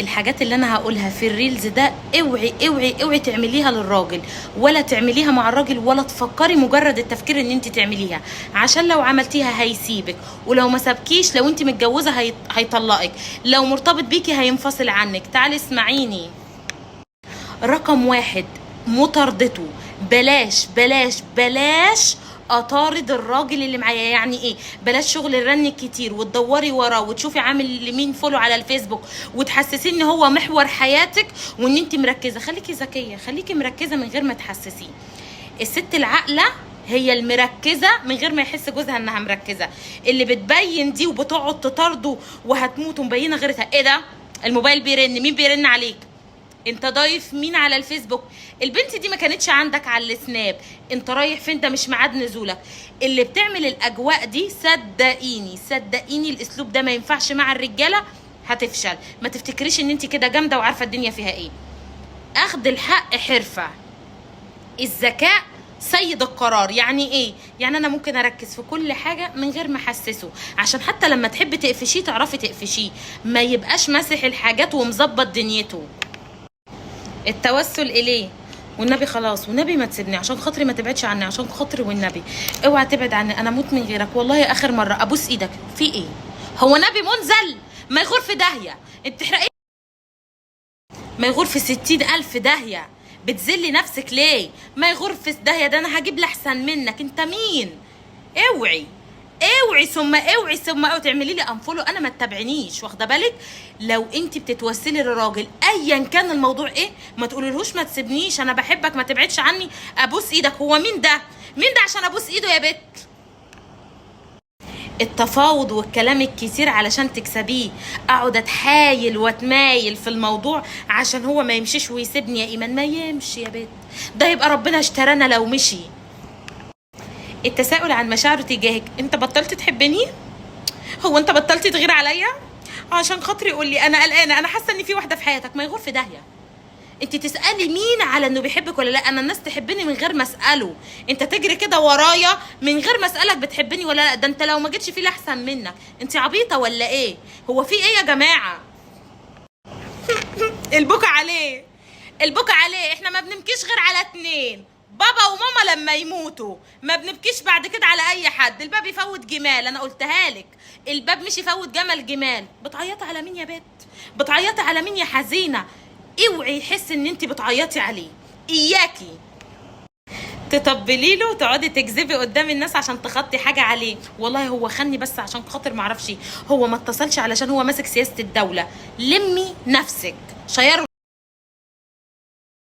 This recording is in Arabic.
الحاجات اللي انا هقولها في الريلز ده اوعي اوعي اوعي تعمليها للراجل، ولا تعمليها مع الراجل، ولا تفكري مجرد التفكير ان انت تعمليها، عشان لو عملتيها هيسيبك، ولو ما سابكيش لو انت متجوزه هيطلقك، لو مرتبط بيكي هينفصل عنك. تعالي اسمعيني. رقم واحد، مطاردته. بلاش بلاش بلاش اطارد الراجل اللي معايا. يعني ايه؟ بلاش شغل الرن كتير وتدوري وراه وتشوفي عامل لمين فولو على الفيسبوك وتحسسيه ان هو محور حياتك وان انت مركزه. خليكي ذكيه، خليكي مركزه من غير ما تحسسيه. الست العاقله هي المركزه من غير ما يحس جوزها انها مركزه. اللي بتبين دي وبتقعد تطارده وهتموت ومبينه غيرتها. ايه ده؟ الموبايل بيرن، مين بيرن عليك؟ انت ضايف مين على الفيسبوك؟ البنت دي ما كانتش عندك على السناب، انت رايح فين؟ ده مش ميعاد نزولك. اللي بتعمل الاجواء دي صدقيني صدقيني الاسلوب ده ما ينفعش مع الرجاله، هتفشل. ما تفتكريش ان انت كده جامده وعارفه الدنيا فيها ايه. اخد الحق حرفه، الذكاء سيد القرار. يعني ايه؟ يعني انا ممكن اركز في كل حاجه من غير ما احسسه، عشان حتى لما تحبي تقفشيه تعرفي تقفشيه، ما يبقاش ماسح الحاجات ومظبط دنيته. التوسل اليه. والنبي خلاص، والنبي ما تسيبني، عشان خاطري ما تبعدش عني، عشان خاطري والنبي اوعى تبعد عني، انا اموت من غيرك والله. اخر مره ابوس ايدك. في ايه؟ هو نبي منزل؟ ما يغور في داهيه. انت تحرقي، ما يغور في 60,000 داهيه. بتذلي نفسك ليه؟ ما يغور في داهيه، ده انا هجيب لحسن منك. انت مين؟ اوعي اوعي ثم اوعي ثم اوعي تعملي لي انفولو، انا ما تتابعنيش، واخده بالك؟ لو انت بتتوسلي للراجل ايا كان الموضوع ايه، ما تقوليلهوش ما تسيبنيش، انا بحبك ما تبعدش عني، ابوس ايدك. هو مين ده؟ مين ده عشان ابوس ايده يا بت؟ التفاوض والكلام الكتير علشان تكسبيه، اقعد اتحايل واتمايل في الموضوع عشان هو ما يمشيش ويسيبني. يا ايمان ما يمشي يا بت، ده يبقى ربنا اشترانا لو مشي. التساؤل عن مشاعره تجاهك. انت بطلت تحبني؟ هو انت بطلت تغير عليا؟ عشان خاطري قول لي، انا قلقانه، انا حاسه ان في واحده في حياتك. ما يغور في داهيه. انت تسالي مين على انه بيحبك ولا لا؟ انا الناس تحبني من غير ما اساله، انت تجري كده ورايا من غير ما اسالك بتحبني ولا لا؟ ده انت لو ما جيتش فيه احسن منك. انت عبيطه ولا ايه؟ هو في ايه يا جماعه؟ البكا عليه، البكا عليه. احنا ما بنبكيش غير على اتنين، بابا وماما لما يموتوا. ما بنبكيش بعد كده على اي حد. الباب يفوت جمال، انا قلتها لك، الباب مش يفوت جمل جمال. بتعيطي على مين يا بت؟ بتعيطي على مين يا حزينه؟ اوعي يحس ان انت بتعيطي عليه. اياكي تطبلي له وتقعدي تكذبي قدام الناس عشان تخطي حاجه عليه. والله هو خني بس عشان خاطر معرفش، هو ما اتصلش علشان هو ماسك سياسه الدوله. لمي نفسك. شيار